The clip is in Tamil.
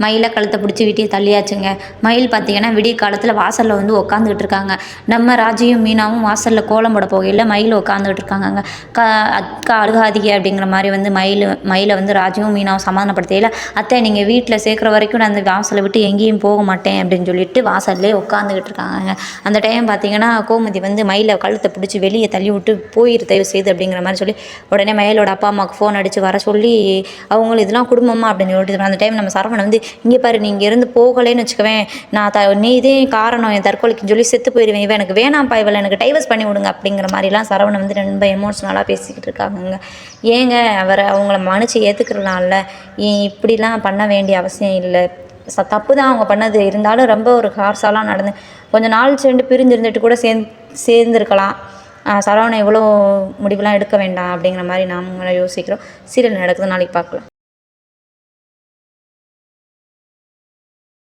மயிலை கழுத்தை பிடிச்சி வீட்டையே தள்ளியாச்சுங்க. மயில் பார்த்திங்கன்னா விடிய காலத்தில் வாசலில் வந்து உட்காந்துக்கிட்டு இருக்காங்க. நம்ம ராஜியும் மீனாவும் வாசலில் கோலம் போட போகையில் மயில் உட்காந்துக்கிட்டு இருக்காங்க. அக்கா அழுகாதீங்க அப்படிங்கிற மாதிரி வந்து மயிலை வந்து ராஜுவும் மீனாவும் சமாதானப்படுத்தையில், அத்தை நீங்கள் வீட்டில் சேர்க்குற வரைக்கும் நான் அந்த வாசலை விட்டு எங்கேயும் போக மாட்டேன் அப்படின்னு சொல்லிட்டு வாசல்லே உட்காந்துக்கிட்டு இருக்காங்க. அந்த டைம் பார்த்திங்கன்னா கோமதி வந்து மயிலை கழுத்தை பிடிச்சி வெளியே தள்ளி விட்டு போயிரு தயவு செய்து அப்படிங்கிற மாதிரி சொல்லி உடனே மயிலோட அப்பா அம்மாவுக்கு ஃபோன் அடித்து வர சொல்லி அவங்களும் இதெல்லாம் குடும்பமா அப்படின்னு சொல்லிட்டு அந்த டைம் நம்ம சரவணன் வந்து, இங்கே பாரு நீ இங்கேருந்து போகலேன்னு வச்சுக்கவேன், நான் நீ இதே காரணம் என் தற்கொலைக்குன்னு சொல்லி செத்து போயிடுவேன், இவன் எனக்கு வேணாம்ப்பா, இவளை எனக்கு டைவர்ஸ் பண்ணி விடுங்க அப்படிங்கிற மாதிரிலாம் சரவணன் வந்து ரொம்ப எமோஷ்னலாக பேசிக்கிட்டு இருக்காங்க. ஏங்க அவங்கள மன்னிச்சு ஏற்றுக்கிறலாம்ல, இப்படிலாம் பண்ண வேண்டிய அவசியம் இல்லை, தப்பு தான் அவங்க பண்ணது, இருந்தாலும் ரொம்ப ஒரு ஹார்ஸாலாம் நடந்து கொஞ்சம் நாள் சேர்ந்து பிரிஞ்சு இருந்துட்டு கூட சேர்ந்துருக்கலாம். சரவணன் இவ்வளோ முடிவுலாம் எடுக்க வேண்டாம் அப்படிங்கிற மாதிரி நாம யோசிக்கிறோம். சீரியல் நடக்குது, நாளைக்கு பார்க்கலாம்.